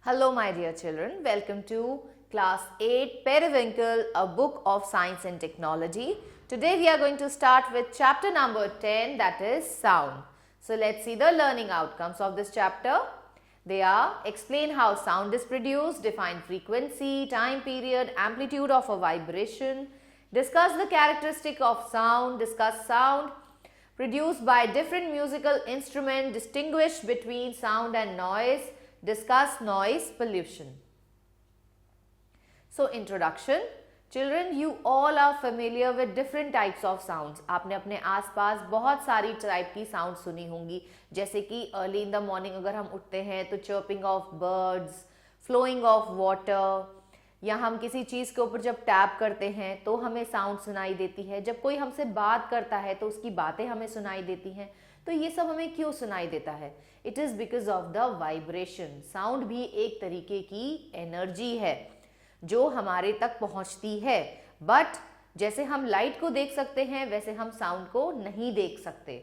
Hello, my dear children. Welcome to Class 8 Periwinkle, a book of science and technology. Today we are going to start with chapter number 10, that is sound. So let's see the learning outcomes of this chapter. They are: explain how sound is produced, define frequency, time period, amplitude of a vibration, discuss the characteristic of sound, discuss sound produced by different musical instruments, distinguish between sound and noise, discuss noise pollution. So introduction. Children, you all are familiar with different types of sounds. आपने अपने आसपास बहुत सारी type की sound सुनी होंगी, जैसे कि अर्ली इन द मॉर्निंग अगर हम उठते हैं तो chirping of birds, flowing of water, या हम किसी चीज़ के ऊपर जब टैप करते हैं तो हमें साउंड सुनाई देती है, जब कोई हमसे बात करता है तो उसकी बातें हमें सुनाई देती हैं. तो ये सब हमें क्यों सुनाई देता है? It is because of the vibration. Sound भी एक तरीके की एनर्जी है जो हमारे तक पहुंचती है, बट जैसे हम लाइट को देख सकते हैं वैसे हम साउंड को नहीं देख सकते.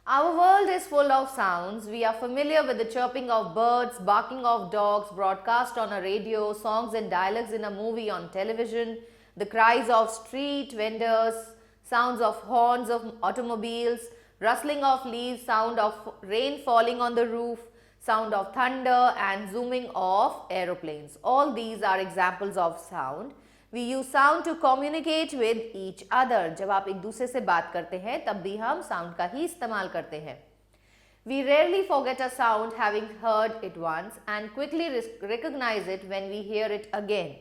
Our world is full of sounds. We are familiar with the chirping of birds, barking of dogs, broadcast on a radio, songs and dialogues in a movie on television, the cries of street vendors, sounds of horns of automobiles, rustling of leaves, sound of rain falling on the roof, sound of thunder and zooming of aeroplanes. All these are examples of sound. We use sound to communicate with each other. जब आप एक दूसरे से बात करते हैं तब भी हम sound का ही इस्तेमाल करते हैं. We rarely forget a sound having heard it once and quickly recognize it when we hear it again.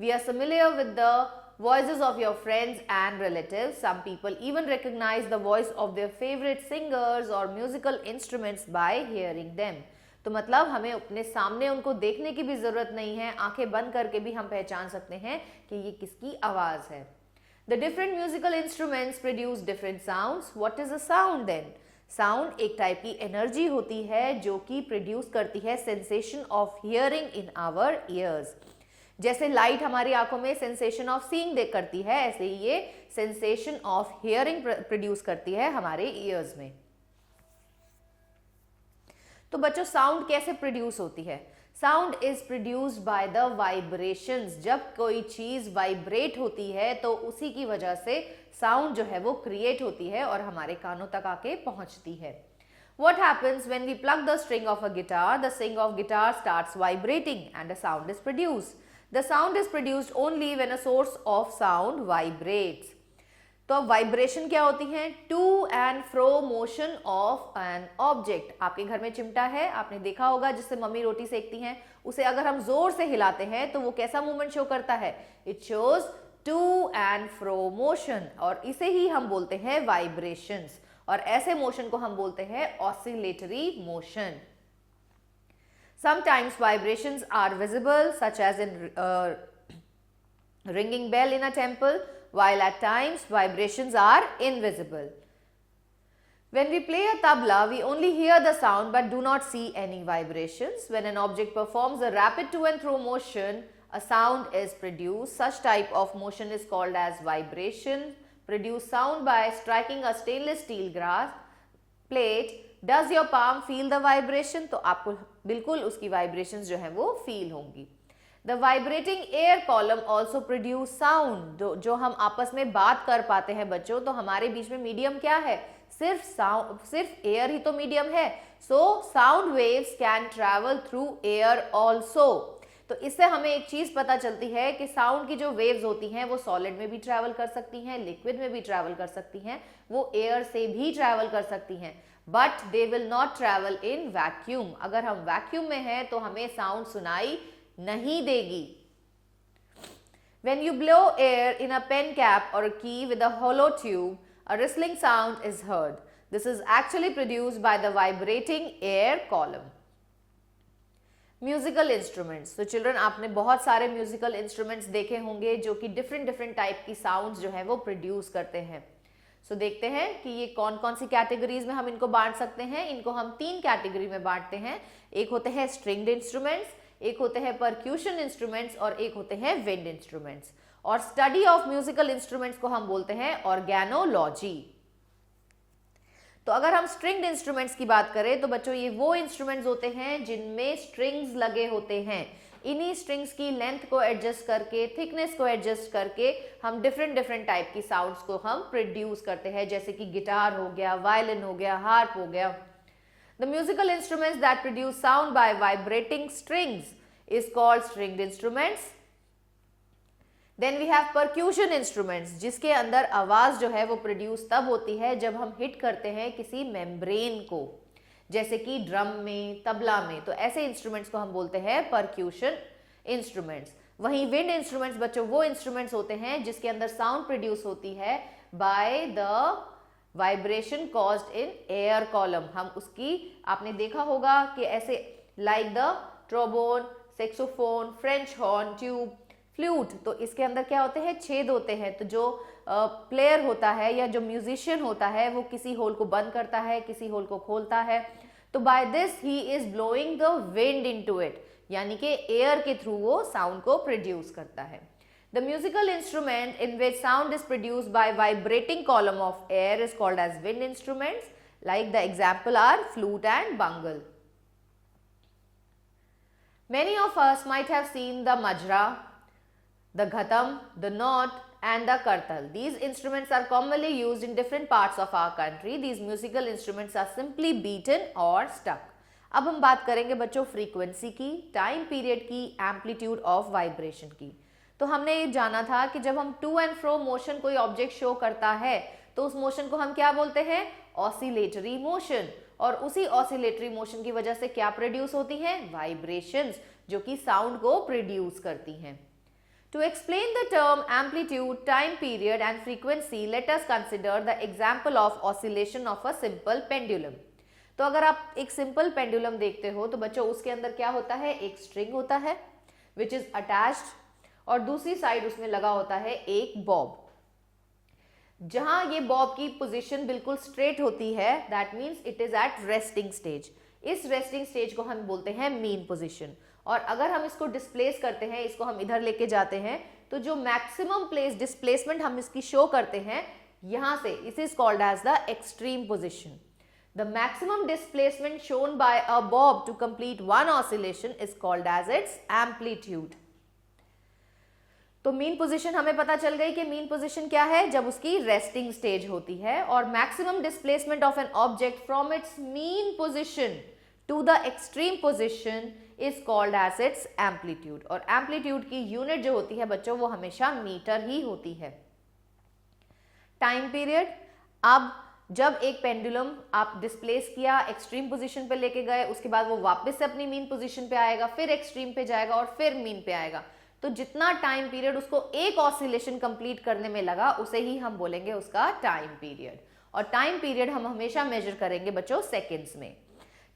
We are familiar with the voices of your friends and relatives. Some people even recognize the voice of their favorite singers or musical instruments by hearing them. तो मतलब हमें अपने सामने उनको देखने की भी जरूरत नहीं है, आंखें बंद करके भी हम पहचान सकते हैं कि ये किसकी आवाज है. The different musical instruments produce different sounds. What is a sound then? Sound एक टाइप की एनर्जी होती है जो कि प्रोड्यूस करती है sensation of hearing in our ears. जैसे लाइट हमारी आंखों में सेंसेशन ऑफ सीइंग देख करती है, ऐसे ही ये सेंसेशन ऑफ हियरिंग प्रोड्यूस करती है हमारे ईयर्स में. तो बच्चों, साउंड कैसे प्रोड्यूस होती है? Sound is produced by the vibrations. जब कोई चीज वाइब्रेट होती है तो उसी की वजह से साउंड जो है वो क्रिएट होती है और हमारे कानों तक आके पहुंचती है. What happens when we pluck the string of a guitar? The string of guitar starts vibrating and a sound is produced. The sound is produced only when a source of sound vibrates. तो अब vibration क्या होती है? To and fro motion of an object. आपके घर में चिमटा है, आपने देखा होगा जिससे मम्मी रोटी सेकती हैं. उसे अगर हम जोर से हिलाते हैं तो वो कैसा मूवमेंट शो करता है? It shows to and fro motion, और इसे ही हम बोलते हैं वाइब्रेशंस. और ऐसे मोशन को हम बोलते हैं oscillatory motion. Sometimes vibrations are visible, such as in ringing bell in a temple, while at times vibrations are invisible. When we play a tabla, we only hear the sound but do not see any vibrations. When an object performs a rapid to and fro motion, a sound is produced. Such type of motion is called as vibration. Produce sound by striking a stainless steel glass plate. Does your palm feel the vibration? तो आपको बिल्कुल उसकी vibrations जो है वो feel होंगी. The vibrating air column also produce sound. जो हम आपस में बात कर पाते हैं बच्चों, तो हमारे बीच में मीडियम क्या है? सिर्फ एयर ही तो मीडियम है. So sound waves can travel through air also. तो इससे हमें एक चीज पता चलती है कि साउंड की जो वेव्स होती हैं वो सॉलिड में भी ट्रैवल कर सकती हैं, लिक्विड में भी ट्रैवल कर सकती हैं, वो एयर से भी ट्रैवल कर सकती हैं, but they will not travel in vacuum. अगर हम वैक्यूम में हैं तो हमें साउंड सुनाई नहीं देगी. When you blow air in a pen cap or a key with a hollow tube, a rustling sound is heard. This is actually produced by the vibrating air column. Musical instruments. तो children, आपने बहुत सारे musical instruments देखे होंगे जो कि different type की sounds जो है वो प्रोड्यूस करते हैं. सो देखते हैं कि ये कौन कौन सी कैटेगरीज में हम इनको बांट सकते हैं. इनको हम 3 कैटेगरी में बांटते हैं. एक होते हैं स्ट्रिंग्ड इंस्ट्रूमेंट्स, एक होते हैं परक्यूशन इंस्ट्रूमेंट्स और एक होते हैं विंड इंस्ट्रूमेंट्स. और स्टडी ऑफ म्यूजिकल इंस्ट्रूमेंट्स को हम बोलते हैं ऑर्गेनोलॉजी. तो अगर हम स्ट्रिंग्ड इंस्ट्रूमेंट्स की बात करें तो बच्चों ये वो इंस्ट्रूमेंट्स होते हैं जिनमें स्ट्रिंग्स लगे होते हैं। इन्हीं स्ट्रिंग्स की लेंथ को एडजस्ट करके, थिकनेस को एडजस्ट करके हम डिफरेंट टाइप की साउंड्स को हम प्रोड्यूस करते हैं, जैसे कि गिटार हो गया, वायलिन हो गया, हार्प हो गया। The musical instruments that produce sound by vibrating strings is called stringed instruments. Then we have percussion instruments, जिसके अंदर आवाज जो है वो प्रोड्यूस तब होती है जब हम हिट करते हैं किसी मेम्ब्रेन को, जैसे कि ड्रम में, तबला में। तो ऐसे इंस्ट्रूमेंट्स को हम बोलते हैं परक्यूशन इंस्ट्रूमेंट्स। वहीं विंड इंस्ट्रूमेंट्स बच्चों वो इंस्ट्रूमेंट्स होते हैं जिसके अंदर साउंड प्रोड्यूस होती है by the vibration caused in air column. हम उसकी, आपने देखा होगा कि ऐसे like the trombone, saxophone, French horn, tube, flute, तो इसके अंदर क्या होते हैं, छेद होते हैं। तो जो प्लेयर होता है या जो म्यूजिशियन होता है वो किसी होल को बंद करता है, किसी होल को खोलता है। तो by this he is blowing the wind into it, यानी कि एयर के थ्रू वो साउंड को प्रोड्यूस करता है। The musical instrument in which sound is produced by vibrating column of air is called as wind instruments, like the example are flute and bugle. Many of us might have seen the majra, the ghatam, the knot and the kartal. These instruments are commonly used in different parts of our country. These musical instruments are simply beaten or stuck. अब हम बात करेंगे बच्चों frequency की, time period की, amplitude of vibration की। तो हमने ये जाना था कि जब हम टू एंड फ्रो मोशन कोई ऑब्जेक्ट शो करता है तो उस मोशन को हम क्या बोलते हैं, ऑसिलेटरी मोशन। और उसी ऑसिलेटरी मोशन की वजह से क्या प्रोड्यूस होती हैं, वाइब्रेशंस, जो कि साउंड को प्रोड्यूस करती हैं। To explain the term amplitude, time period and frequency, let us consider the example of oscillation of a simple pendulum. तो अगर आप एक सिंपल पेंडुलम देखते हो तो बच्चों उसके अंदर क्या होता है, एक स्ट्रिंग होता है which is attached, और दूसरी साइड उसमें लगा होता है एक बॉब। जहां ये बॉब की पोजीशन बिल्कुल स्ट्रेट होती है, that means it is at resting stage. इस रेस्टिंग स्टेज को हम बोलते हैं मीन पोजीशन। और अगर हम इसको डिस्प्लेस करते हैं, इसको हम इधर लेके जाते हैं, तो जो मैक्सिमम प्लेस डिस्प्लेसमेंट हम इसकी शो करते हैं यहां से, it is called as the extreme position. The maximum displacement shown by a bob to complete one oscillation is called as its amplitude. तो मीन पोजीशन हमें पता चल गई कि मीन पोजीशन क्या है, जब उसकी रेस्टिंग स्टेज होती है। और maximum displacement of an object from its mean position to the extreme position is called as its amplitude. और एम्पलीट्यूड की यूनिट जो होती है बच्चों वो हमेशा मीटर ही होती है। टाइम पीरियड, अब जब एक पेंडुलम आप डिस्प्लेस किया, एक्सट्रीम पोजीशन पे लेके गए, उसके बाद वो वापस से अपनी मीन पोजीशन पे आएगा, फिर एक्सट्रीम पे जाएगा और फिर मीन पे आएगा। तो जितना टाइम पीरियड उसको एक ऑसिलेशन कंप्लीट करने में लगा उसे ही हम बोलेंगे उसका टाइम पीरियड। और टाइम पीरियड हम हमेशा मेजर करेंगे बच्चों सेकेंड्स में।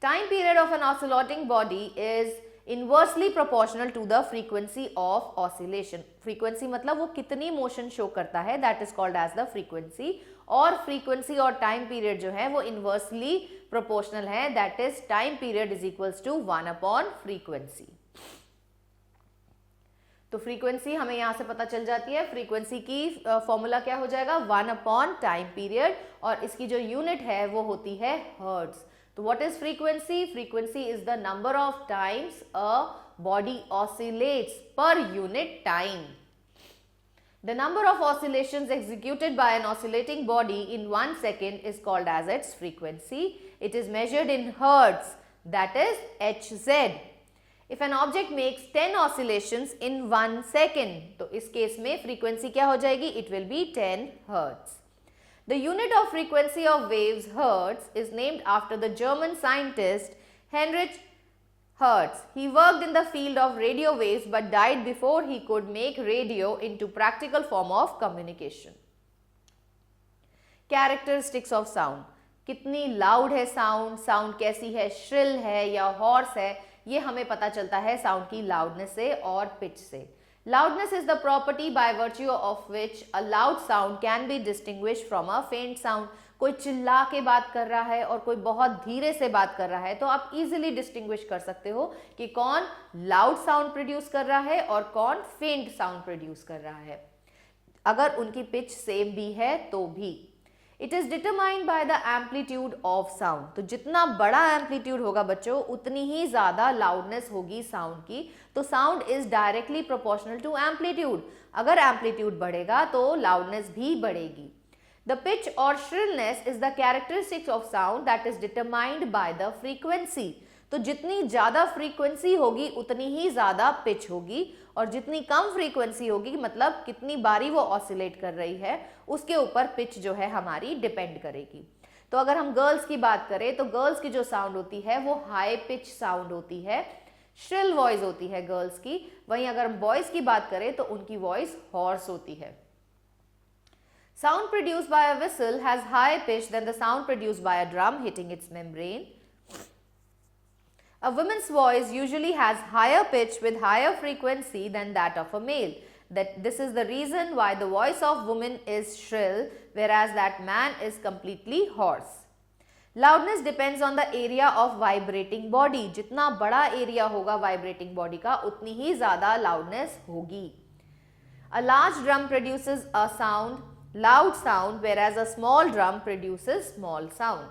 Time period of an oscillating body is inversely proportional to the frequency of oscillation. Frequency मतलब वो कितनी मोशन शो करता है, that is called as the frequency. और frequency और time period जो है वो inversely proportional है, that is time period is equals to 1 upon frequency. तो frequency हमें यहाँ से पता चल जाती है। frequency की फॉर्मूला क्या हो जाएगा, 1 upon time period, और इसकी जो यूनिट है वो होती है हर्ट्ज। तो what is frequency? Frequency is the number of times a body oscillates per unit time. The number of oscillations executed by an oscillating body in 1 second is called as its frequency. It is measured in hertz, that is Hz. If an object makes 10 oscillations in 1 second, तो इस case में frequency क्या हो जाएगी, it will be 10 hertz. The unit of frequency of waves, hertz, is named after the German scientist Heinrich Hertz. He worked in the field of radio waves but died before he could make radio into practical form of communication. Characteristics of sound. कितनी loud है sound, sound कैसी है, shrill है या hoarse है, ये हमें पता चलता है sound की loudness से और pitch से। Loudness is the property by virtue of which a loud sound can be distinguished from a faint sound. कोई चिल्ला के बात कर रहा है और कोई बहुत धीरे से बात कर रहा है तो आप इजीली डिस्टिंग्विश कर सकते हो कि कौन लाउड साउंड प्रोड्यूस कर रहा है और कौन फेंट साउंड प्रोड्यूस कर रहा है, अगर उनकी पिच सेम भी है तो भी। It is determined by the amplitude of sound. तो जितना बड़ा एम्पलीट्यूड होगा बच्चों उतनी ही ज्यादा लाउडनेस होगी साउंड की। तो sound is directly proportional to amplitude. अगर एम्पलीट्यूड बढ़ेगा तो लाउडनेस भी बढ़ेगी। द पिच और shrillness is the characteristics of sound that is determined by the frequency। तो जितनी ज्यादा फ्रीक्वेंसी होगी उतनी ही ज्यादा पिच होगी, और जितनी कम फ्रीक्वेंसी होगी मतलब कितनी बारी वो ऑसिलेट कर रही है उसके ऊपर पिच जो है हमारी डिपेंड करेगी। तो अगर हम गर्ल्स की बात करें तो गर्ल्स की जो साउंड होती है वो हाई पिच साउंड होती है, श्रिल वॉइस होती है गर्ल्स की। वहीं अगर हम बॉयज की बात करें तो उनकी वॉइस हॉर्स होती है। Sound produced by a whistle has higher pitch than the sound produced by a drum hitting its membrane. A woman's voice usually has higher pitch with higher frequency than that of a male. This is the reason why the voice of woman is shrill, whereas that man is completely hoarse. Loudness depends on the area of vibrating body. जितना बड़ा area होगा vibrating body का उतनी ही ज़्यादा loudness होगी। A large drum produces a loud sound, whereas a small drum produces small sound.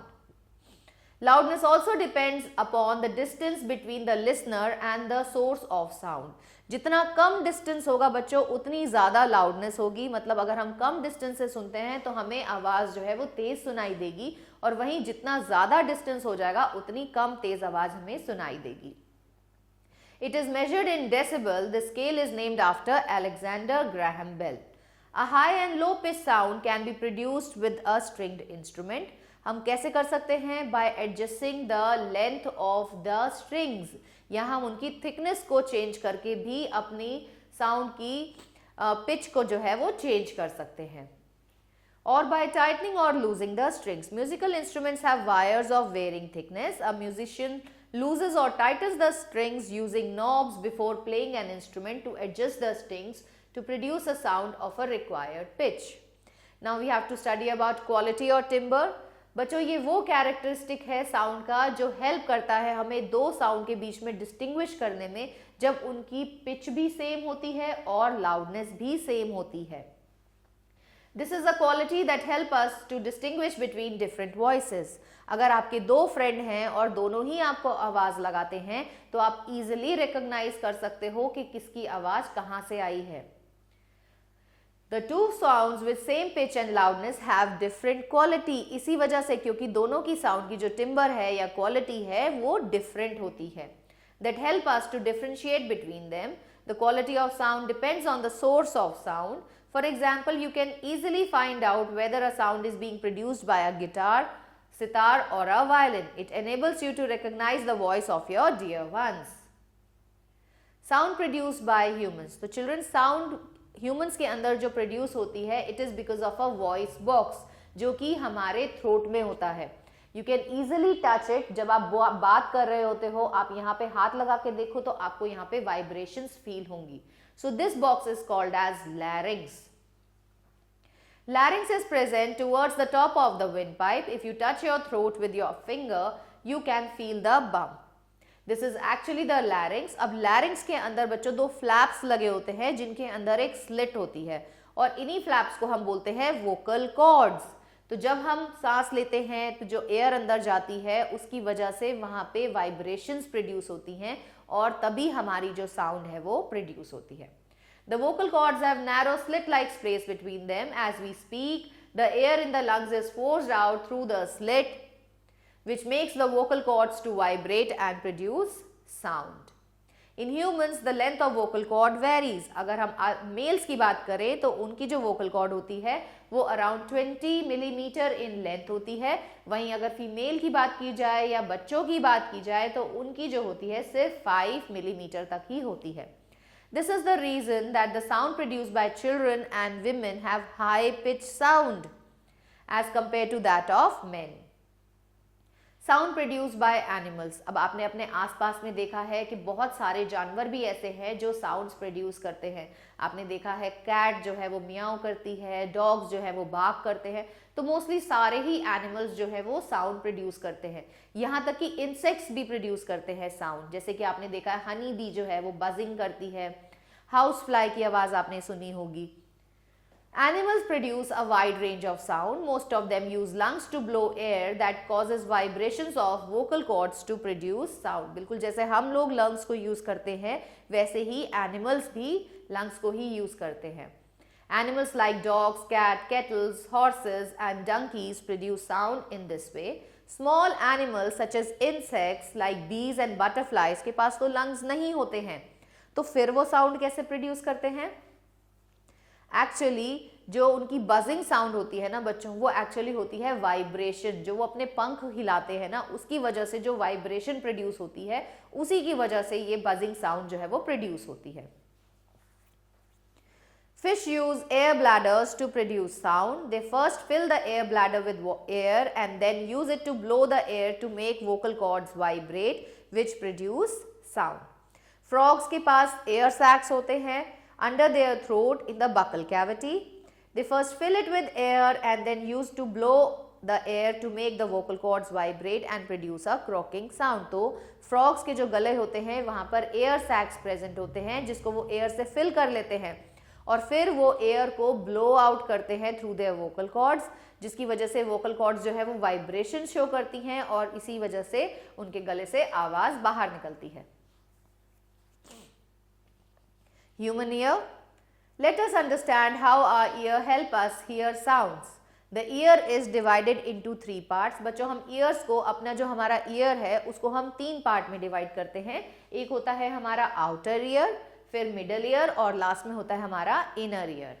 Loudness also depends upon the distance between the listener and the source of sound. जितना कम distance होगा बच्चों उतनी ज़्यादा loudness होगी। मतलब अगर हम कम डिस्टेंस से सुनते हैं तो हमें आवाज़ जो है वो तेज़ सुनाई देगी, और वहीं जितना ज़्यादा डिस्टेंस हो जाएगा उतनी कम तेज़ आवाज़ हमें सुनाई देगी। It is measured in decibel. The scale is named after Alexander Graham Bell. A high and low pitch sound can be produced with a stringed instrument. हम कैसे कर सकते हैं? By adjusting the length of the strings. यहाँ हम उनकी thickness को change करके भी अपनी साउंड की पिच को जो है वो चेंज कर सकते हैं। Or by tightening or losing the strings. Musical instruments have wires of varying thickness. A musician loses or tightens the strings using knobs before playing an instrument to adjust the strings to produce a sound of a required pitch. Now we have to study about quality or timbre. बच्चों ये वो characteristic है sound का जो help करता है हमें दो साउंड के बीच में डिस्टिंग्विश करने में, जब उनकी पिच भी सेम होती है और लाउडनेस भी सेम होती है। This is a quality that help us to distinguish between different voices. अगर आपके दो फ्रेंड हैं और दोनों ही आपको आवाज लगाते हैं तो आप इजीली रिकॉग्नाइज कर सकते हो कि किसकी आवाज कहां से आई है। The two sounds with same pitch and loudness have different quality. इसी वजह से क्योंकि दोनों की साउंड की जो टिम्बर है या क्वालिटी है वो डिफरेंट होती है। That help us to differentiate between them. The quality of sound depends on the source of sound. For example, you can easily find out whether a sound is being produced by a guitar, sitar or a violin. It enables you to recognize the voice of your dear ones. Sound produced by humans. तो children sound humans के अंदर जो produce होती है it is because of a voice box जो कि हमारे throat में होता है। You can easily touch it. जब आप बात कर रहे होते हो आप यहाँ पे हाथ लगा के देखो तो आपको यहाँ पे vibrations feel होंगी। So this box is called as larynx. Larynx is present towards the top of the windpipe. If you touch your throat with your finger, you can feel the bump. This is actually the larynx. अब larynx के अंदर बच्चों दो flaps लगे होते हैं जिनके अंदर एक slit होती है और इन्हीं flaps को हम बोलते हैं vocal cords. तो जब हम सांस लेते हैं तो जो एयर अंदर जाती है उसकी वजह से वहाँ पे वाइब्रेशंस प्रोड्यूस होती हैं और तभी हमारी जो साउंड है वो प्रोड्यूस होती है। The vocal cords have narrow slit-like space between them. As we speak, the air in the lungs is forced out through the slit, which makes the vocal cords to vibrate and produce sound. In humans, the length of vocal cord varies. अगर हम mails की बात करें तो उनकी जो vocal cord होती है वो अराउंड 20 मिलीमीटर इन लेंथ होती है। वहीं अगर फीमेल की बात की जाए या बच्चों की बात की जाए तो उनकी जो होती है सिर्फ 5 मिलीमीटर तक ही होती है। This is the reason that the sound produced by children and women have high pitch sound as compared to that of men. Sound produced by animals. अब आपने अपने आसपास में देखा है कि बहुत सारे जानवर भी ऐसे हैं जो साउंड्स प्रोड्यूस करते हैं। आपने देखा है कैट जो है वो मियाओ करती है, डॉग्स जो है वो बार्क करते हैं। तो मोस्टली सारे ही एनिमल्स जो है वो साउंड प्रोड्यूस करते हैं। यहाँ तक कि इंसेक्ट्स भी प्रोड्यूस करते हैं साउंड। जैसे कि आपने देखा है हनी बी जो है वो बजिंग करती है, हाउस फ्लाई की आवाज़ आपने सुनी होगी। Animals produce a wide range of sound. Most of them use lungs to blow air that causes vibrations of vocal cords to produce sound. बिल्कुल जैसे हम लोग lungs को use करते हैं वैसे ही animals भी lungs को ही use करते हैं. Animals like dogs, cats, kettles, horses and donkeys produce sound in this way. Small animals such as insects like bees and butterflies के पास तो lungs नहीं होते हैं, तो फिर वो sound कैसे produce करते हैं? एक्चुअली जो उनकी बजिंग साउंड होती है ना बच्चों, वो एक्चुअली होती है वाइब्रेशन. जो वो अपने पंख हिलाते हैं ना, उसकी वजह से जो वाइब्रेशन प्रोड्यूस होती है, उसी की वजह से ये बजिंग साउंड जो है वो प्रोड्यूस होती है. Fish use air bladders to produce sound. They first fill the air bladder with air and then use it to blow the air to make vocal cords vibrate, which produce sound. Frogs के पास air sacs होते हैं under their throat in the buccal cavity. They first fill it with air and then use to blow the air to make the vocal cords vibrate and produce a croaking sound. तो frogs के जो गले होते हैं वहाँ पर air sacs present होते हैं जिसको वो air से fill कर लेते हैं और फिर वो air को blow out करते हैं through their vocal cords, जिसकी वजह से vocal cords जो है वो vibration show करती हैं और इसी वजह से उनके गले से आवाज़ बाहर निकलती है. Human ear. Let us understand how our ear help us hear sounds. The ear is divided into 3 parts. बच्चों हम ears को, अपना जो हमारा ear है उसको हम 3 पार्ट में डिवाइड करते हैं. एक होता है हमारा outer ear, फिर middle ear और लास्ट में होता है हमारा inner ear.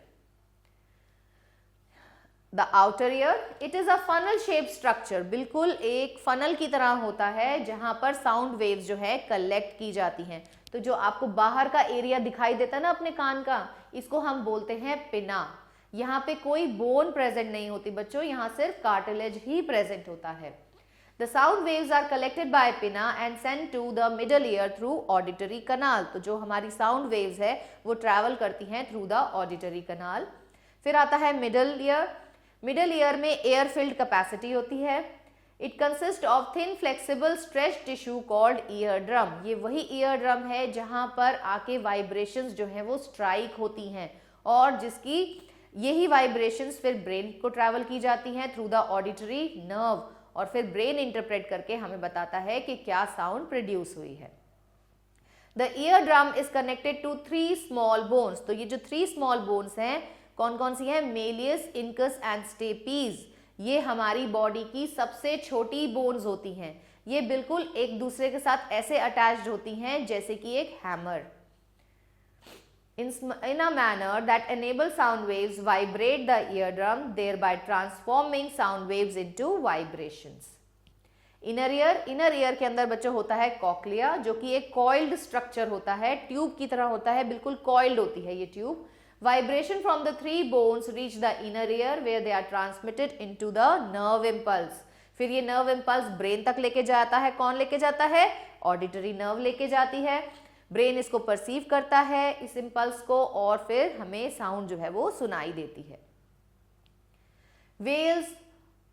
The outer ear, it is a funnel shaped structure. बिल्कुल एक funnel की तरह होता है जहां पर sound waves जो है कलेक्ट की जाती हैं. तो जो आपको बाहर का एरिया दिखाई देता है ना अपने कान का, इसको हम बोलते हैं पिना. यहाँ पे कोई बोन प्रेजेंट नहीं होती बच्चों, यहाँ सिर्फ कार्टिलेज ही प्रेजेंट होता है. The sound waves are collected by pinna and sent to the middle ear through auditory canal. तो जो हमारी sound waves है वो ट्रैवल करती हैं through the auditory canal. फिर आता है middle ear. मिडल ईयर में एयर फिल्ड कैपेसिटी होती है. It consist of thin flexible stretch tissue called ear drum. ये वही ईयर ड्रम है जहां पर आके वाइब्रेशंस जो हैं वो स्ट्राइक होती हैं और जिसकी यही वाइब्रेशंस फिर ब्रेन को ट्रैवल की जाती हैं थ्रू द ऑडिटरी नर्व और फिर ब्रेन इंटरप्रेट करके हमें बताता है कि क्या साउंड प्रोड्यूस हुई है. The eardrum is connected to 3 small bones. तो ये जो 3 स्मॉल बोन्स हैं कौन कौन सी हैं? Malleus, incus and stapes. ये हमारी बॉडी की सबसे छोटी बोन्स होती हैं. ये बिल्कुल एक दूसरे के साथ ऐसे अटैच्ड होती हैं जैसे कि एक hammer. in a manner that enable sound waves vibrate the eardrum, thereby transforming sound waves into vibrations. Inner ear के अंदर बच्चों होता है कॉक्लिया जो कि एक कॉइल्ड स्ट्रक्चर होता है, ट्यूब की तरह होता है, बिल्कुल कॉइल्ड होती है ये tube. Vibration from the 3 bones reach the inner ear where they are transmitted into the nerve impulse. फिर ये nerve impulse brain तक लेके जाता है. कौन लेके जाता है? Auditory nerve लेके जाती है. ब्रेन इसको परसीव करता है इस इम्पल्स को और फिर हमें साउंड जो है वो सुनाई देती है. Whales,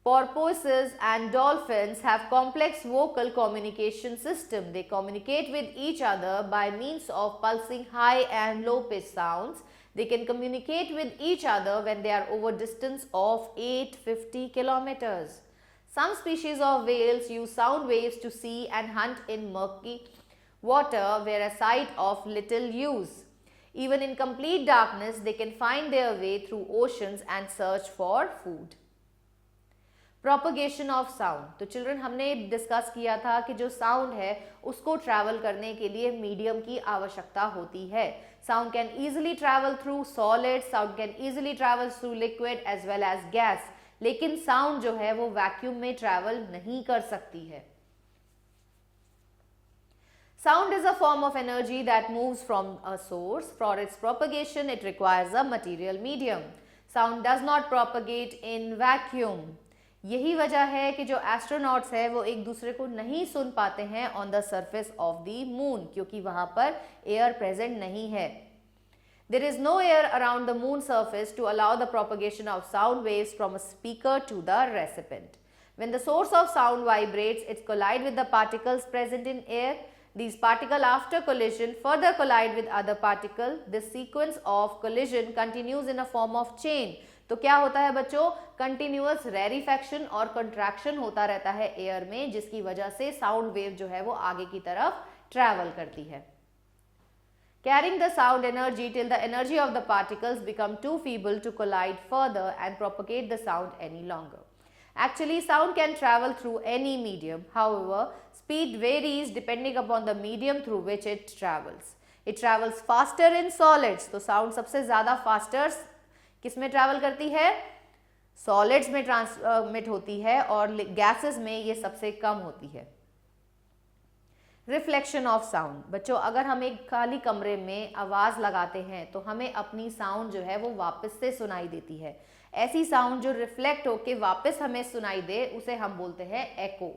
porpoises and dolphins have complex vocal communication system. They communicate with each other by means of pulsing high and low pitch sounds. They can communicate with each other when they are over distance of 850 kilometers. Some species of whales use sound waves to see and hunt in murky water where a sight of little use. Even in complete darkness, they can find their way through oceans and search for food. Propagation of sound. तो children हमने discuss किया था कि जो sound है उसको travel करने के लिए मीडियम की आवश्यकता होती है. Sound can easily travel through solid, sound can easily travel through liquid as well as gas. लेकिन साउंड जो है वो वैक्यूम में ट्रैवल नहीं कर सकती है. Sound is a form of energy that moves from a source. For its propagation, it requires a material medium. Sound does not propagate in vacuum. यही वजह है कि जो एस्ट्रोनॉट्स है वो एक दूसरे को नहीं सुन पाते हैं on the surface of the moon क्योंकि वहां पर एयर प्रेजेंट नहीं है. There is no air around the moon surface to allow the propagation of sound waves from a speaker to the recipient. When the source of sound vibrates, it collides with the particles present in air. These particles after collision further collide with other particle. This sequence of collision continues in a form of chain. तो क्या होता है बच्चों, continuous rarefaction और contraction होता रहता है air में, जिसकी वजह से साउंड वेव जो है वो आगे की तरफ ट्रैवल करती है. Carrying the sound energy till the energy of the particles become too feeble to collide further and propagate the sound any longer. Actually, sound can travel through any medium. However, speed varies depending upon the medium through which it travels. It travels faster in solids. तो sound सबसे ज़्यादा faster किस में travel करती है? Solids में transmit होती है और गैसेस में ये सबसे कम होती है. Reflection of sound. बच्चों, अगर हम एक खाली कमरे में आवाज लगाते हैं तो हमें अपनी साउंड जो है वो वापस से सुनाई देती है. ऐसी साउंड जो रिफ्लेक्ट होके वापस हमें सुनाई दे उसे हम बोलते हैं एको.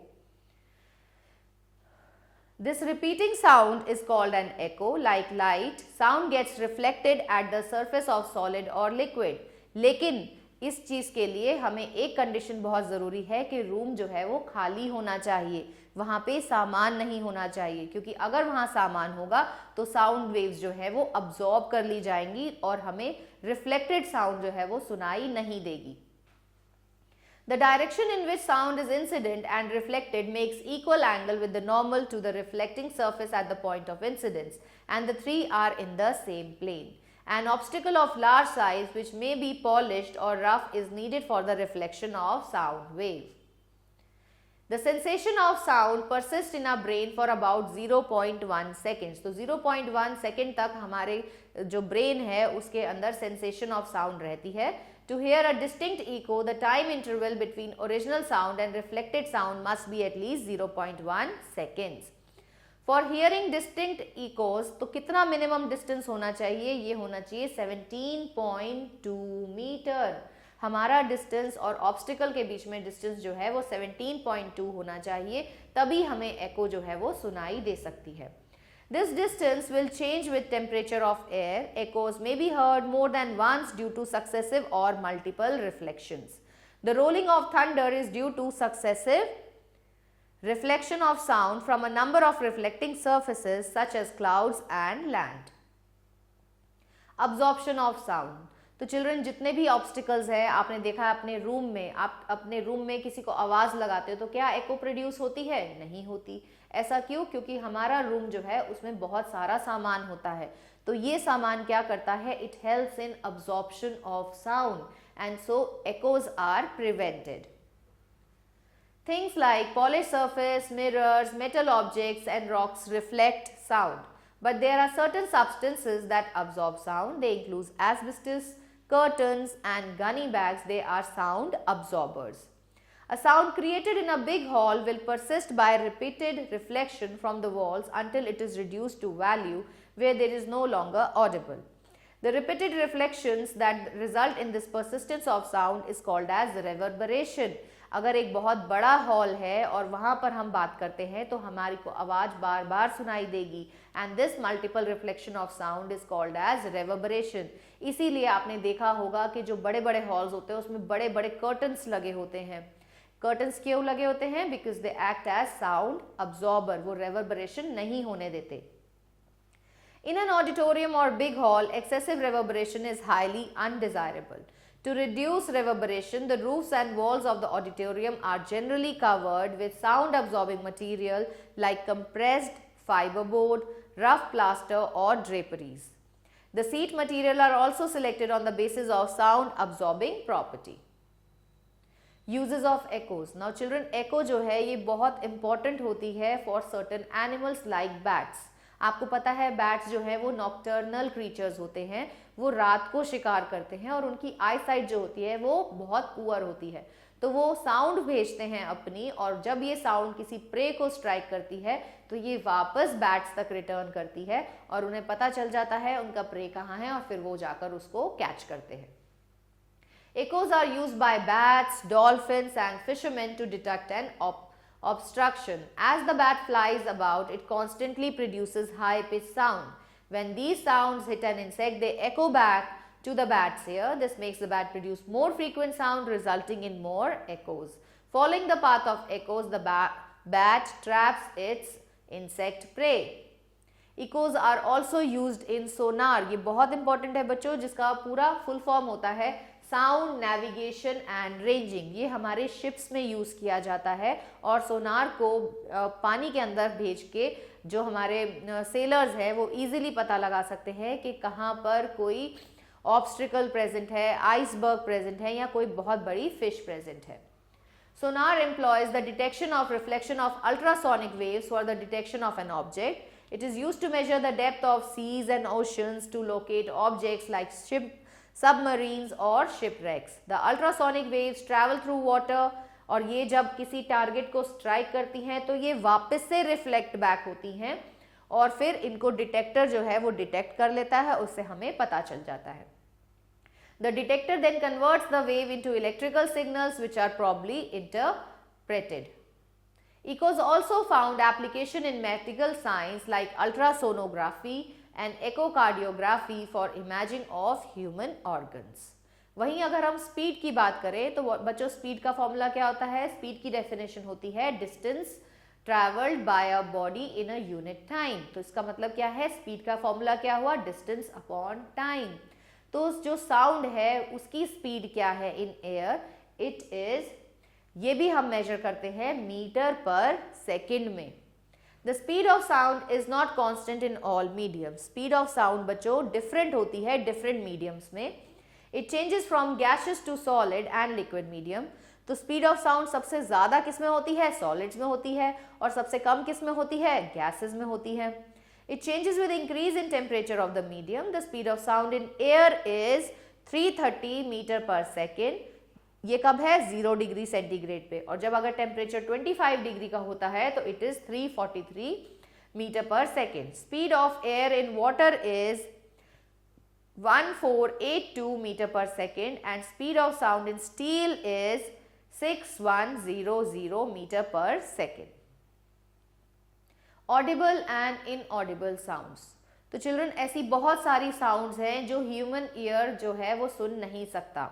This repeating sound is called an echo. Like light, sound gets reflected at the surface of solid or liquid. लेकिन इस चीज के लिए हमें एक कंडीशन बहुत जरूरी है कि रूम जो है वो खाली होना चाहिए, वहां पे सामान नहीं होना चाहिए, क्योंकि अगर वहां सामान होगा तो साउंड वेव्स जो है वो अब्सॉर्ब कर ली जाएंगी और हमें रिफ्लेक्टेड साउंड जो है वो सुनाई नहीं देगी. The direction in which sound is incident and reflected makes equal angle with the normal to the reflecting surface at the point of incidence, and the three are in the same plane. An obstacle of large size which may be polished or rough is needed for the reflection of sound wave. The sensation of sound persists in our brain for about 0.1 seconds. तो 0.1 second तक हमारे जो brain है उसके अंदर sensation of sound रहती है. To hear a distinct echo, the time interval between original sound and reflected sound must be at least 0.1 seconds. For hearing distinct echoes, तो कितना मिनिमम डिस्टेंस होना चाहिए? ये होना चाहिए 17.2 मीटर. हमारा डिस्टेंस और ऑब्स्टिकल के बीच में डिस्टेंस जो है वो 17.2 होना चाहिए, तभी हमें एको जो है वो सुनाई दे सकती है. This distance will change with temperature of air. Echoes may be heard more than once due to successive or multiple reflections. The rolling of thunder is due to successive reflection of sound from a number of reflecting surfaces such as clouds and land. Absorption of sound. तो children, जितने भी obstacles है आपने देखा है अपने room में, आप अपने रूम में किसी को आवाज़ लगाते हो तो क्या एको प्रोड्यूस होती है? नहीं होती. ऐसा क्यों? क्योंकि हमारा रूम जो है उसमें बहुत सारा सामान होता है. तो ये सामान क्या करता है? It helps in absorption of sound and so echoes are prevented. Things like polished surface, mirrors, metal objects and rocks reflect sound. But there are certain substances that absorb sound. They include asbestos, curtains and gunny bags. They are sound absorbers. A sound created in a big hall will persist by repeated reflection from the walls until it is reduced to value where there is no longer audible. The repeated reflections that result in this persistence of sound is called as reverberation. अगर एक बहुत बड़ा hall है और वहाँ पर हम बात करते हैं तो हमारी को आवाज़ बार बार सुनाई देगी and this multiple reflection of sound is called as reverberation. इसीलिए आपने देखा होगा कि जो बड़े बड़े हॉल्स होते हैं उसमें बड़े बड़े कर्टन्स लगे होते हैं. कर्टन्स क्यों लगे होते हैं? Because they act as sound absorber. वो रेवर्बरेशन नहीं होने देते. In an auditorium or big hall, excessive reverberation is highly undesirable. To reduce reverberation, the roofs and walls of the auditorium are generally covered with sound-absorbing material like compressed fiberboard, rough plaster or draperies. The seat material are also selected on the basis of sound-absorbing property. Uses of echoes. Now children, echo जो है ये बहुत important होती है for certain animals like bats. आपको पता है bats जो है वो नॉक्टर्नल क्रीचर्स होते हैं, वो रात को शिकार करते हैं और उनकी आई साइट जो होती है वो बहुत पुअर होती है. तो वो साउंड भेजते हैं अपनी, और जब ये साउंड किसी प्रे को स्ट्राइक करती है तो ये वापस बैट्स तक रिटर्न करती है और उन्हें पता चल जाता है उनका प्रे कहाँ है और फिर वो जाकर उसको कैच करते हैं. Echoes are used by bats, dolphins and fishermen to detect an obstruction. As the bat flies about, it constantly produces high-pitched sound. When these sounds hit an insect, they echo back to the bat's ear. This makes the bat produce more frequent sound, resulting in more echoes. Following the path of echoes, the bat traps its insect prey. Echoes are also used in sonar. ये बहुत important है बच्चों, जिसका पूरा full form होता है sound navigation and ranging. ये हमारे शिप्स में यूज किया जाता है और सोनार को पानी के अंदर भेज के जो हमारे सेलर्स हैं वो इजीली पता लगा सकते हैं कि कहाँ पर कोई ऑब्स्टिकल प्रेजेंट है, आइसबर्ग प्रेजेंट है या कोई बहुत बड़ी फिश प्रेजेंट है। Sonar employs the detection of reflection of ultrasonic waves for the detection of an object. It is used to measure the depth of seas and oceans to locate objects like submarines or shipwrecks. The ultrasonic waves travel through water और ये जब किसी target को strike करती हैं तो ये वापस से रिफ्लेक्ट बैक होती हैं और फिर इनको डिटेक्टर जो है वो डिटेक्ट कर लेता है, उससे हमें पता चल जाता है। The detector then converts the wave into electrical signals which are probably interpreted. Echoes also found application in medical science like ultrasonography and echocardiography for imaging of human organs. वहीं अगर हम स्पीड की बात करें तो बच्चों स्पीड का formula क्या होता है? स्पीड की डेफिनेशन होती है distance travelled bye a body in a unit time. तो इसका मतलब क्या है? स्पीड का फॉर्मूला क्या हुआ? Distance upon time. तो जो साउंड है उसकी स्पीड क्या है इन एयर? इट इज, ये भी हम मेजर करते हैं मीटर पर सेकेंड में। The speed of sound is not constant in all medium. Speed of sound बच्चों डिफरेंट होती है डिफरेंट मीडियम्स में। It changes from gases to solid and liquid medium. तो स्पीड ऑफ साउंड सबसे ज्यादा किस में होती है? सॉलिड्स में होती है, और सबसे कम किस में होती है? गैसेस में होती है। It changes with increase in temperature of the medium. The speed of sound in air is 330 meter per second. ये कब है? 0 डिग्री सेंटीग्रेड पे, और जब अगर टेम्परेचर 25 डिग्री का होता है तो it is 343 metre per second. Speed of air in water is 1482 metre per second and speed of sound in steel is 6100 metre per second. Audible and inaudible sounds. तो children ऐसी बहुत सारी sounds हैं जो ह्यूमन ईयर जो है वो सुन नहीं सकता।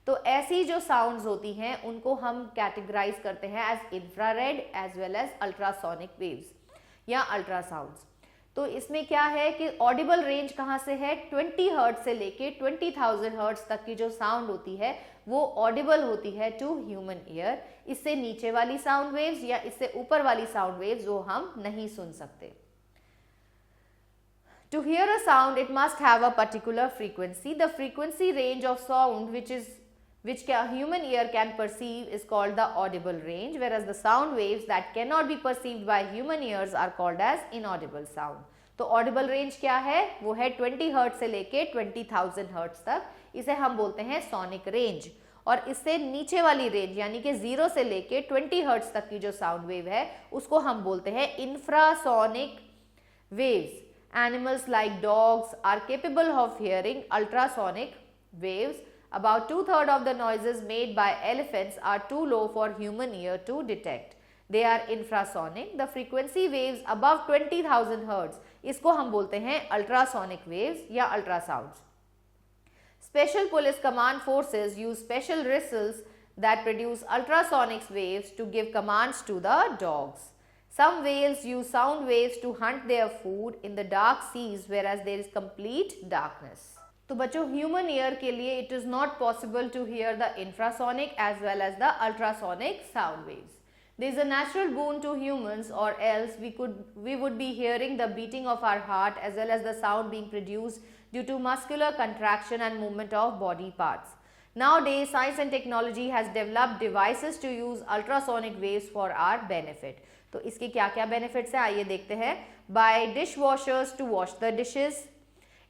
तो ऐसी जो साउंड्स होती हैं उनको हम कैटेगराइज करते हैं as infrared as well as ultrasonic waves या अल्ट्रासाउंड्स। तो इसमें क्या है कि ऑडिबल रेंज कहाँ से है? 20 हर्ट्ज से लेके 20,000 हर्ट्ज तक की जो साउंड होती है वो ऑडिबल होती है टू ह्यूमन ईयर। इससे नीचे वाली साउंड वेव्स या इससे ऊपर वाली साउंड वेव्स वो हम नहीं सुन सकते। To hear a sound, it must have a particular frequency. The frequency range of sound which a human ear can perceive is called the audible range, whereas the sound waves that cannot be perceived by human ears are called as inaudible sound. तो audible range क्या है? वो है 20 hertz से लेके 20,000 hertz तक। इसे हम बोलते हैं सोनिक रेंज। और इससे नीचे वाली रेंज यानी कि 0 से लेके 20 हर्ट्ज तक की जो साउंड वेव है उसको हम बोलते हैं infrasonic waves. Animals like dogs are capable of hearing ultrasonic waves. About 2/3 of the noises made by elephants are too low for human ear to detect. They are infrasonic. The frequency waves above 20,000 Hz, इसको हम बोलते हैं ultrasonic waves या ultrasounds. Special police command forces use special whistles that produce ultrasonic waves to give commands to the dogs. Some whales use sound waves to hunt their food in the dark seas whereas there is complete darkness. तो बच्चों human ear के लिए it is not possible to hear the infrasonic as well as the ultrasonic sound waves. There is a natural boon to humans, or else we would be hearing the beating of our heart as well as the sound being produced due to muscular contraction and movement of body parts. Nowadays, science and technology has developed devices to use ultrasonic waves for our benefit. तो इसके क्या क्या benefits हैं आइए देखते हैं. By dishwashers to wash the dishes.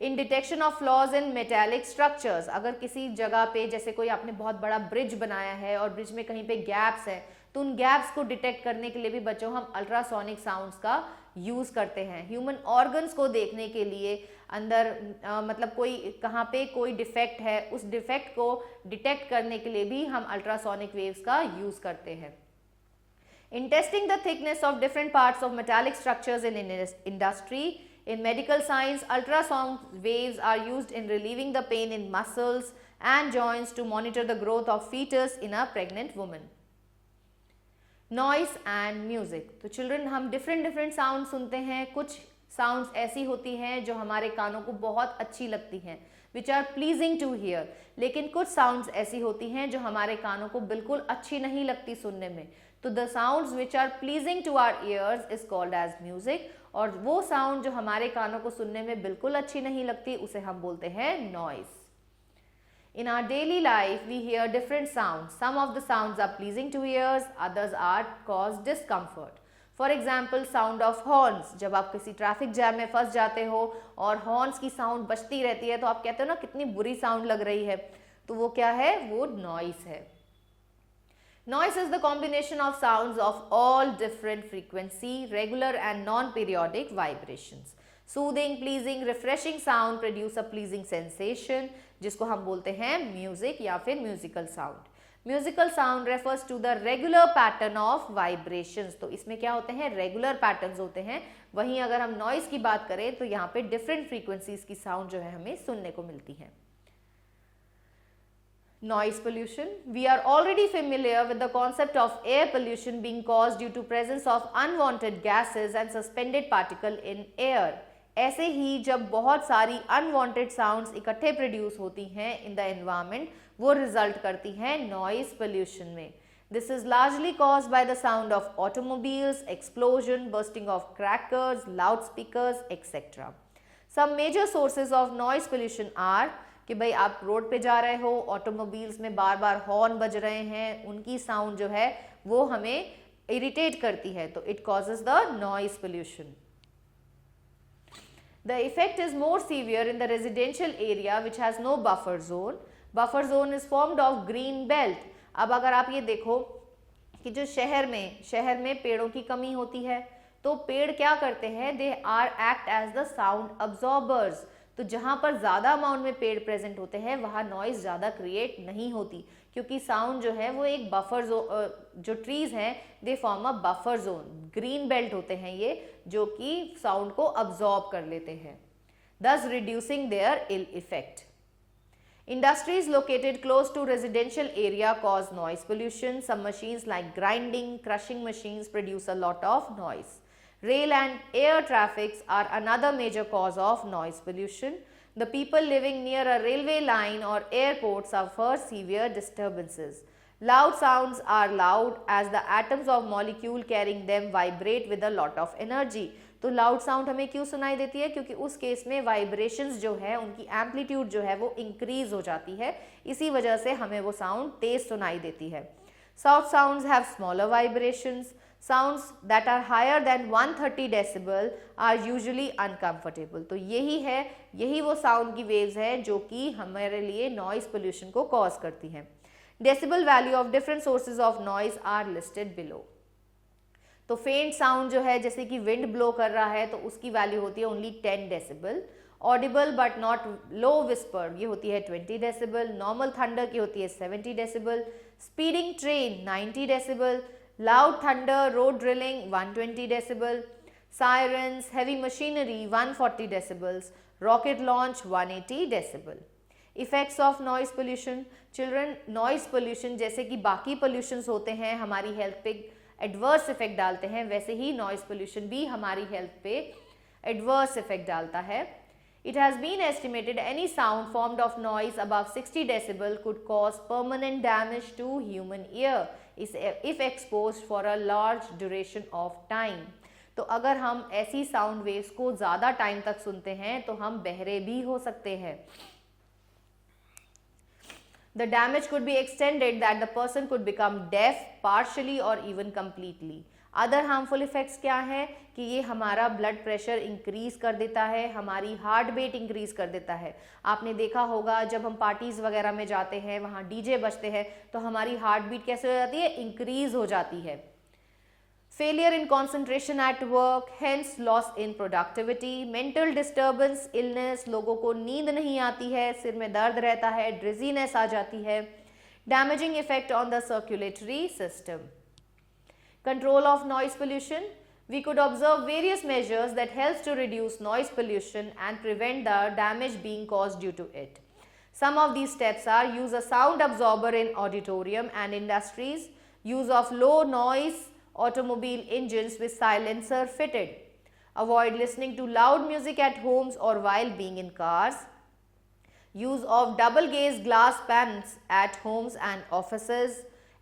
In detection of flaws in metallic structures. अगर किसी जगह पे जैसे कोई आपने बहुत बड़ा ब्रिज बनाया है और ब्रिज में कहीं पे गैप्स है तो उन गैप्स को डिटेक्ट करने के लिए भी बच्चों हम अल्ट्रासोनिक साउंड्स का यूज करते हैं. ह्यूमन ऑर्गन्स को देखने के लिए अंदर मतलब कोई कहाँ पे कोई डिफेक्ट है उस डिफेक्ट को डिटेक्ट करने के लिए भी हम अल्ट्रासोनिक वेव्स का यूज करते हैं. In testing the thickness of different parts of metallic structures in industry, in medical science, ultrasound waves are used in relieving the pain in muscles and joints to monitor the growth of fetus in a pregnant woman. Noise and music. तो children, हम different sound सुनते हैं। कुछ sounds ऐसी होती हैं जो हमारे कानों को बहुत अच्छी लगती हैं, which are pleasing to hear, लेकिन कुछ साउंड्स ऐसी होती हैं जो हमारे कानों को बिल्कुल अच्छी नहीं लगती सुनने में। तो the sounds which are pleasing to our ears is called as music, और वो साउंड जो हमारे कानों को सुनने में बिल्कुल अच्छी नहीं लगती उसे हम बोलते हैं noise. In our daily life, we hear different sounds. Some of the sounds are pleasing to ears, others are cause discomfort. For example, sound of horns. जब आप किसी ट्रैफिक जैम में फंस जाते हो और हॉर्न्स की साउंड बजती रहती है तो आप कहते हो ना कितनी बुरी साउंड लग रही है, तो वो क्या है? वो नॉइस है। Noise is the combination of sounds of all different frequency, regular and non-periodic vibrations. Soothing, pleasing, refreshing sound produce a pleasing sensation, जिसको हम बोलते हैं म्यूजिक या फिर musical sound. Musical sound refers to the regular pattern of vibrations. तो इसमें क्या होते हैं? रेगुलर पैटर्न्स होते हैं। वहीं अगर हम नॉइज की बात करें तो यहाँ पे डिफरेंट फ्रीक्वेंसीज की साउंड जो है हमें सुनने को मिलती है। Noise pollution. We are already familiar with the concept of air pollution being caused due to presence of unwanted gases and suspended particle in air. ऐसे ही जब बहुत सारी unwanted sounds इकट्ठे प्रोड्यूस होती हैं in the environment, वो result करती हैं noise pollution में। This is largely caused by the sound of automobiles, explosion, bursting of crackers, loudspeakers, etc. Some major sources of noise pollution are कि भाई आप रोड पे जा रहे हो, ऑटोमोबाइल्स में बार बार हॉर्न बज रहे हैं, उनकी साउंड जो है वो हमें इरिटेट करती है, तो it causes the noise pollution. The effect is more severe in the residential area which has no buffer zone. Buffer zone is formed of green belt. अब अगर आप ये देखो कि जो शहर में पेड़ों की कमी होती है, तो पेड़ क्या करते हैं? They are act as the sound absorbers. तो जहां पर ज्यादा अमाउंट में पेड़ प्रेजेंट होते हैं वहां नॉइज ज्यादा क्रिएट नहीं होती, क्योंकि साउंड जो है वो एक बफर जो ट्रीज हैं they form a buffer zone. Green belt होते हैं ये, जो कि साउंड को अब्जॉर्ब कर लेते हैं, thus reducing their ill effect. Industries located close to residential area cause noise pollution. Some machines like grinding, crushing machines produce a lot of noise. Rail and air traffics are another major cause of noise pollution. The people living near a railway line or airport suffer severe disturbances. Loud sounds are loud as the atoms of molecule carrying them vibrate with a lot of energy. तो loud sound हमें क्यों सुनाई देती है? क्योंकि उस case में vibrations जो है उनकी एम्पलीट्यूड जो है वो इंक्रीज हो जाती है, इसी वजह से हमें वो साउंड तेज सुनाई देती है। Soft sounds have smaller vibrations. Sounds that are higher than 130 decibel are usually uncomfortable. तो यही वो साउंड की वेव्स है जो कि हमारे लिए नॉइज पोल्यूशन को कॉज करती हैं। Decibel value of different sources of noise are listed below. तो फेंट साउंड जो है, जैसे कि विंड ब्लो कर रहा है, तो उसकी वैल्यू होती है only 10 decibel. Audible but not low whisper, ये होती है 20 डेसिबल। नॉर्मल थंडर की होती है 70 decibel. Speeding train 90 decibel. Loud thunder, road drilling 120 decibel, sirens, heavy machinery 140 decibels, rocket launch 180 decibel. Effects of noise pollution. Children, noise pollution जैसे कि बाकी pollutions होते हैं हमारी हेल्थ पे एडवर्स इफेक्ट डालते हैं, वैसे ही noise pollution भी हमारी हेल्थ पे एडवर्स इफेक्ट डालता है। It has been estimated any sound formed of noise above 60 decibel could cause permanent damage to human ear if exposed for a large duration of time. तो अगर हम ऐसी sound waves को ज़्यादा time तक सुनते हैं तो हम बहरे भी हो सकते हैं। The damage could be extended that the person could become deaf partially or even completely. Other harmful effects क्या हैं कि ये हमारा ब्लड प्रेशर इंक्रीज कर देता है, हमारी हार्ट बीट इंक्रीज कर देता है। आपने देखा होगा जब हम पार्टीज वगैरह में जाते हैं, वहाँ डीजे बजते हैं, तो हमारी हार्ट बीट कैसे हो जाती है? इंक्रीज हो जाती है। Failure in concentration at work, hence loss in productivity. Mental disturbance, illness, लोगों को नींद नहीं आती है, सिर में दर्द रहता है, ड्रिजीनेस आ जाती है। Damaging effect on the circulatory system. Control of noise pollution. We could observe various measures that helps to reduce noise pollution and prevent the damage being caused due to it. Some of these steps are: use a sound absorber in auditorium and industries, use of low noise automobile engines with silencer fitted. Avoid listening to loud music at homes or while being in cars. Use of double glazed glass panels at homes and offices.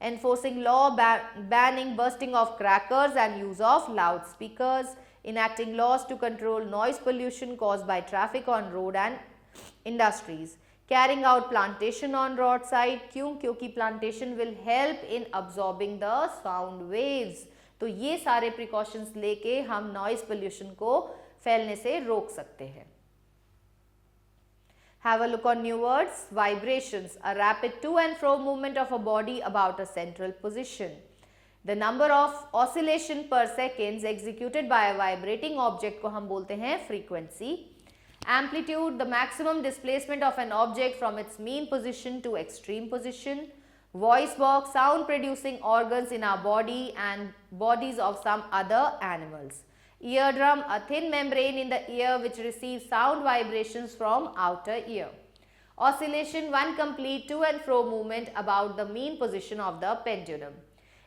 Enforcing law banning bursting of crackers and use of loudspeakers. Enacting laws to control noise pollution caused by traffic on road and industries. Carrying out plantation on roadside. क्यों? क्योंकि plantation will help in absorbing the sound waves. तो ये सारे precautions लेके हम noise pollution को फैलने से रोक सकते हैं. Have a look on new words. Vibrations, a rapid to and fro movement of a body about a central position. The number of oscillation per seconds executed by a vibrating object को हम बोलते हैं frequency. Amplitude, the maximum displacement of an object from its mean position to extreme position. Voice box, sound producing organs in our body and bodies of some other animals. Eardrum, a thin membrane in the ear which receives sound vibrations from outer ear. Oscillation, one complete to and fro movement about the mean position of the pendulum.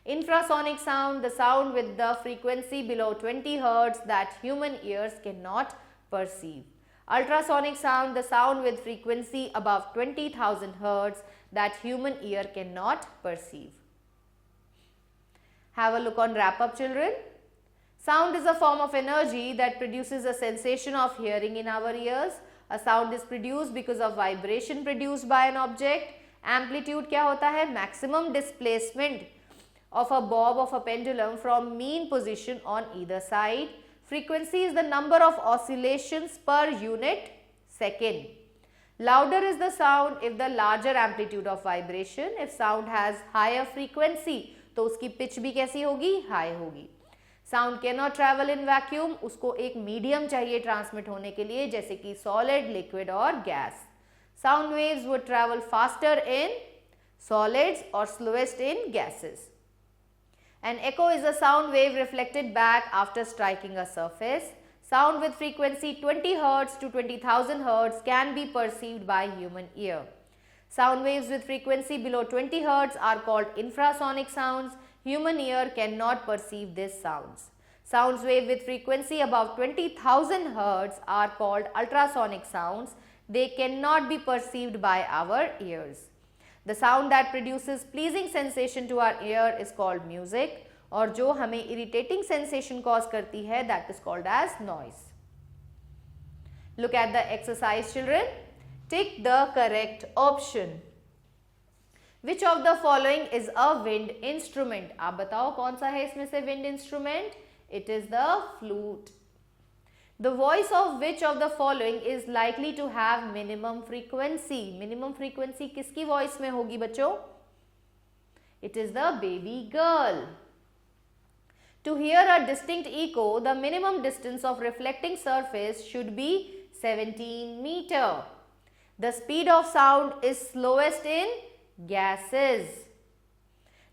Infrasonic sound, the sound with the frequency below 20 Hz that human ears cannot perceive. Ultrasonic sound, the sound with frequency above 20,000 Hz that human ear cannot perceive. Have a look on wrap up, children. Sound is a form of energy that produces a sensation of hearing in our ears. A sound is produced because of vibration produced by an object. Amplitude क्या होता है? Maximum displacement of a bob of a pendulum from mean position on either side. Frequency is the number of oscillations per unit second. Louder is the sound if the larger amplitude of vibration. If sound has higher frequency, तो उसकी pitch भी कैसी होगी? High होगी. Sound cannot travel in vacuum. उसको एक medium चाहिए transmit होने के लिए, जैसे कि solid, liquid और gas. Sound waves would travel faster in solids or slowest in gases. An echo is a sound wave reflected back after striking a surface. Sound with frequency 20 Hz to 20,000 Hz can be perceived by human ear. Sound waves with frequency below 20 Hz are called infrasonic sounds. Human ear cannot perceive these sounds. Sounds wave with frequency above 20,000 Hz are called ultrasonic sounds. They cannot be perceived by our ears. The sound that produces pleasing sensation to our ear is called music, और जो हमें irritating sensation cause करती है, that is called as noise. Look at the exercise, children. Tick the correct option. Which of the following is a wind instrument? आप बताओ कौन सा है इसमें से wind instrument? It is the flute. The voice of which of the following is likely to have minimum frequency? Minimum frequency किसकी voice में होगी बच्चों? It is the baby girl. To hear a distinct echo, the minimum distance of reflecting surface should be 17 meter. The speed of sound is slowest in gases.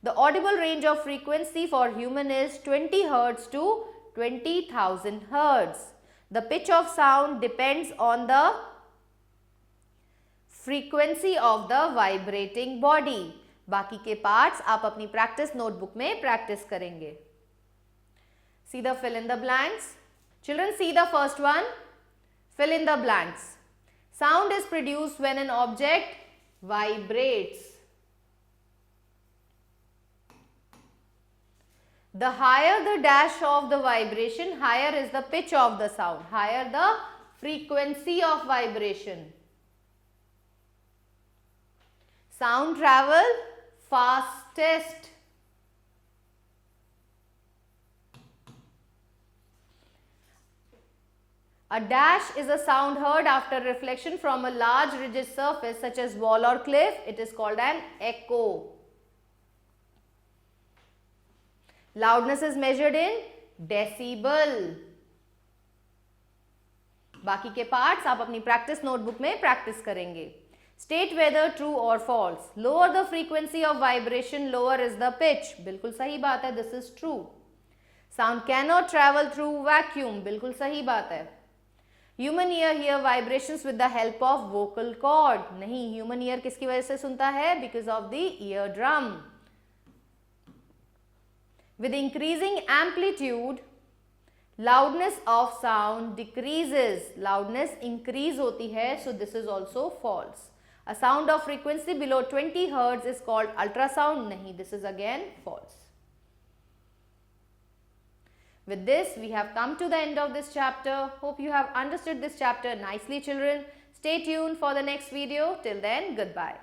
The audible range of frequency for human is 20 Hz to 20,000 Hz. The pitch of sound depends on the frequency of the vibrating body. बाकी के parts आप अपनी practice notebook में practice करेंगे. See the fill in the blanks. Children, see the first one. Fill in the blanks. Sound is produced when an object vibrates. The higher the dash of the vibration, higher is the pitch of the sound, higher the frequency of vibration. Sound travel fastest. A dash is a sound heard after reflection from a large rigid surface such as wall or cliff. It is called an echo. Loudness is measured in decibel. बाकी के parts आप अपनी practice notebook में practice करेंगे. State whether true or false. Lower the frequency of vibration, lower is the pitch. बिल्कुल सही बात है. This is true. Sound cannot travel through vacuum. बिल्कुल सही बात है. Human ear hear vibrations with the help of vocal cord. नहीं, human ear किसकी वजह से सुनता है? Because of the eardrum. With increasing amplitude, loudness of sound decreases. Loudness increase होती है, so this is also false. A sound of frequency below 20 Hz is called ultrasound. नहीं, this is again false. With this, we have come to the end of this chapter. Hope you have understood this chapter nicely, children. Stay tuned for the next video. Till then, goodbye.